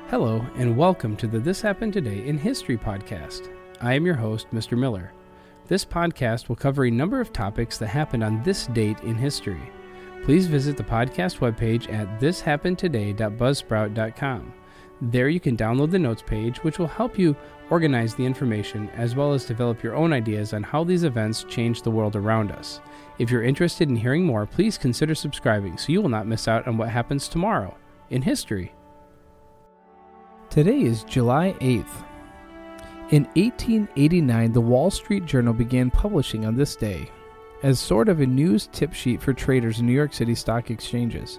Hello, and welcome to the This Happened Today in History podcast. I am your host, Mr. Miller. This podcast will cover a number of topics that happened on this date in history. Please visit the podcast webpage at thishappenedtoday.buzzsprout.com. There you can download the notes page, which will help you organize the information as well as develop your own ideas on how these events change the world around us. If you're interested in hearing more, please consider subscribing so you will not miss out on what happens tomorrow in history. Today is July 8th. In 1889, the Wall Street Journal began publishing on this day as sort of a news tip sheet for traders in New York City stock exchanges.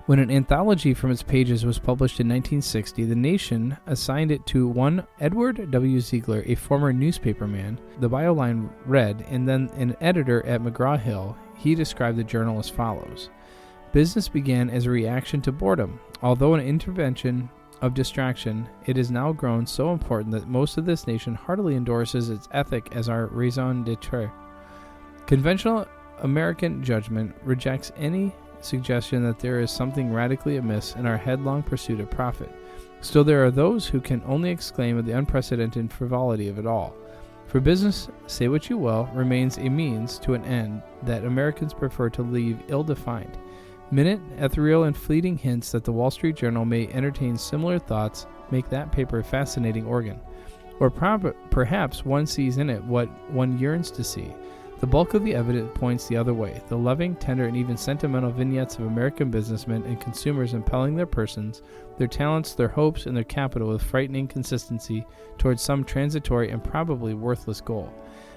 When an anthology from its pages was published in 1960, the Nation assigned it to one Edward W. Ziegler, a former newspaperman. The byline read, and then an editor at McGraw-Hill, he described the journal as follows. Business began as a reaction to boredom. Although an intervention of distraction, it has now grown so important that most of this nation heartily endorses its ethic as our raison d'etre. Conventional American judgment rejects any suggestion that there is something radically amiss in our headlong pursuit of profit. Still, there are those who can only exclaim at the unprecedented frivolity of it all. For business, say what you will, remains a means to an end that Americans prefer to leave ill-defined. Minute, ethereal, and fleeting hints that the Wall Street Journal may entertain similar thoughts make that paper a fascinating organ. Or perhaps one sees in it what one yearns to see. The bulk of the evidence points the other way, the loving, tender, and even sentimental vignettes of American businessmen and consumers impelling their persons, their talents, their hopes, and their capital with frightening consistency towards some transitory and probably worthless goal.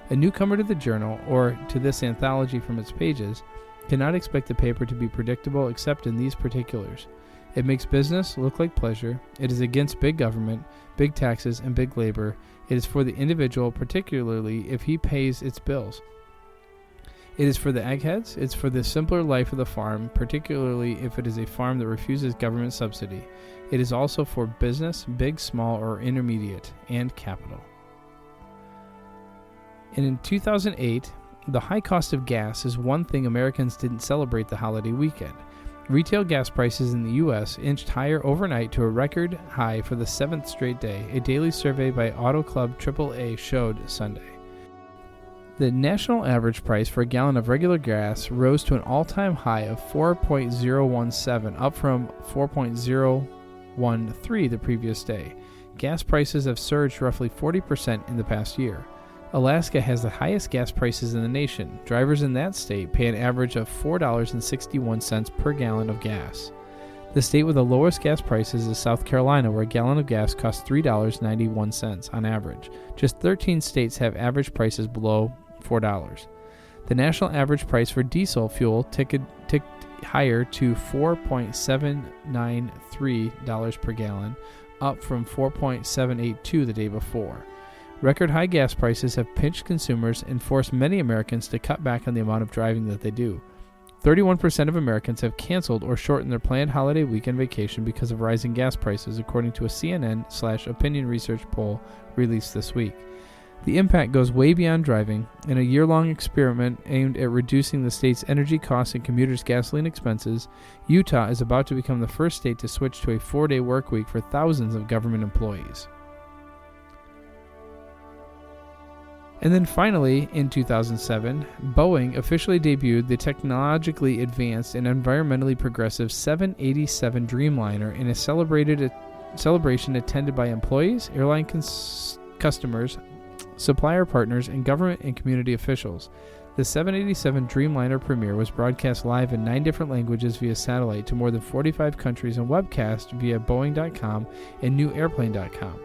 A newcomer to the journal, or to this anthology from its pages, cannot expect the paper to be predictable except in these particulars. It makes business look like pleasure. It is against big government, big taxes, and big labor. It is for the individual, particularly if he pays its bills. It is for the eggheads. It's for the simpler life of the farm, particularly if it is a farm that refuses government subsidy. It is also for business, big, small, or intermediate, and capital. And in 2008, the high cost of gas is one thing Americans didn't celebrate the holiday weekend. Retail gas prices in the U.S. inched higher overnight to a record high for the 7th straight day, a daily survey by Auto Club AAA showed Sunday. The national average price for a gallon of regular gas rose to an all-time high of $4.017, up from $4.013 the previous day. Gas prices have surged roughly 40% in the past year. Alaska has the highest gas prices in the nation. Drivers in that state pay an average of $4.61 per gallon of gas. The state with the lowest gas prices is South Carolina, where a gallon of gas costs $3.91 on average. Just 13 states have average prices below $4. The national average price for diesel fuel ticked higher to $4.793 per gallon, up from $4.782 the day before. Record high gas prices have pinched consumers and forced many Americans to cut back on the amount of driving that they do. 31% of Americans have canceled or shortened their planned holiday weekend vacation because of rising gas prices, according to a CNN/opinion research poll released this week. The impact goes way beyond driving. In a year-long experiment aimed at reducing the state's energy costs and commuters' gasoline expenses, Utah is about to become the first state to switch to a 4-day work week for thousands of government employees. And then finally, in 2007, Boeing officially debuted the technologically advanced and environmentally progressive 787 Dreamliner in a celebration attended by employees, airline customers, supplier partners, and government and community officials. The 787 Dreamliner premiere was broadcast live in 9 different languages via satellite to more than 45 countries and webcast via Boeing.com and NewAirplane.com.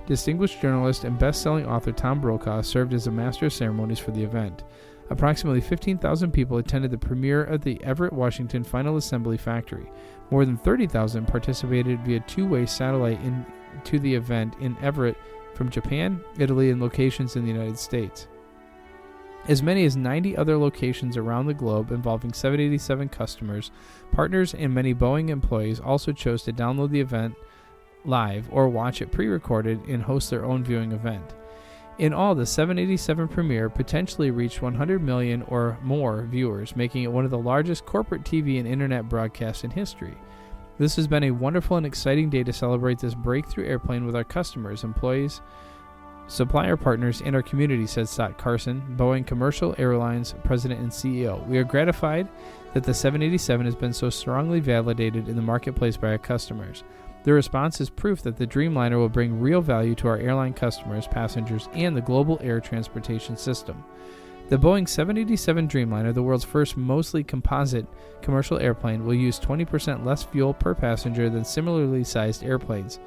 Distinguished journalist and best-selling author Tom Brokaw served as a master of ceremonies for the event. Approximately 15,000 people attended the premiere at the Everett, Washington Final Assembly Factory. More than 30,000 participated via two-way satellite into the event in Everett from Japan, Italy, and locations in the United States. As many as 90 other locations around the globe involving 787 customers, partners, and many Boeing employees also chose to download the event live or watch it pre-recorded and host their own viewing event. In all, the 787 premiere potentially reached 100 million or more viewers, making it one of the largest corporate TV and internet broadcasts in history. This has been a wonderful and exciting day to celebrate this breakthrough airplane with our customers, employees, supplier partners, and our community, said Scott Carson, Boeing Commercial Airlines President and CEO. We are gratified that the 787 has been so strongly validated in the marketplace by our customers. The response is proof that the Dreamliner will bring real value to our airline customers, passengers, and the global air transportation system. The Boeing 787 Dreamliner, the world's first mostly composite commercial airplane, will use 20% less fuel per passenger than similarly sized airplanes,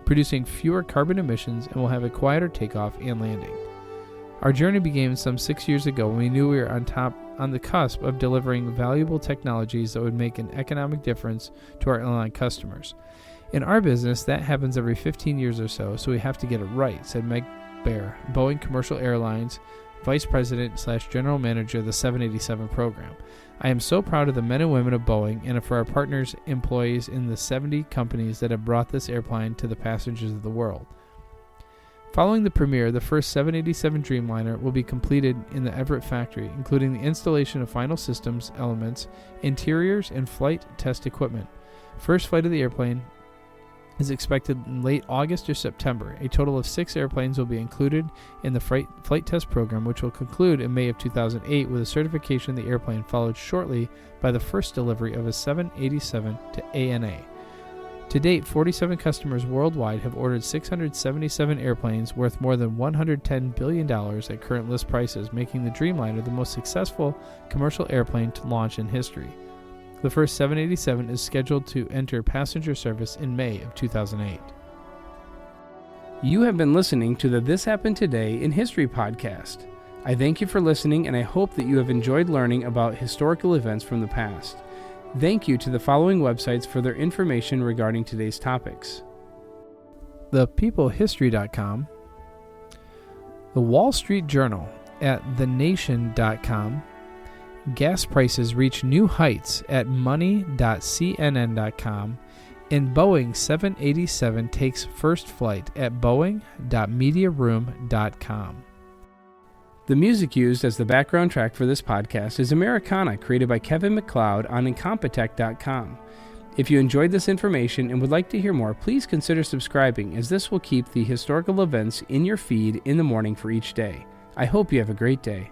producing fewer carbon emissions, and will have a quieter takeoff and landing. Our journey began some 6 years ago when we knew we were on the cusp of delivering valuable technologies that would make an economic difference to our airline customers. In our business, that happens every 15 years or so we have to get it right, said Meg Bear, Boeing Commercial Airlines Vice President / General Manager of the 787 program. I am so proud of the men and women of Boeing and for our partners, employees in the 70 companies that have brought this airplane to the passengers of the world. Following the premiere, the first 787 Dreamliner will be completed in the Everett factory, including the installation of final systems, elements, interiors, and flight test equipment. First flight of the airplane is expected in late August or September. A total of 6 airplanes will be included in the flight test program, which will conclude in May of 2008 with a certification of the airplane, followed shortly by the first delivery of a 787 to ANA. To date, 47 customers worldwide have ordered 677 airplanes worth more than $110 billion at current list prices, making the Dreamliner the most successful commercial airplane to launch in history. The first 787 is scheduled to enter passenger service in May of 2008. You have been listening to the This Happened Today in History podcast. I thank you for listening, and I hope that you have enjoyed learning about historical events from the past. Thank you to the following websites for their information regarding today's topics: ThePeopleHistory.com, The Wall Street Journal at TheNation.com, Gas prices reach new heights at money.cnn.com, and Boeing 787 takes first flight at boeing.mediaroom.com. The music used as the background track for this podcast is Americana, created by Kevin MacLeod on Incompetech.com. If you enjoyed this information and would like to hear more, please consider subscribing, as this will keep the historical events in your feed in the morning for each day. I hope you have a great day.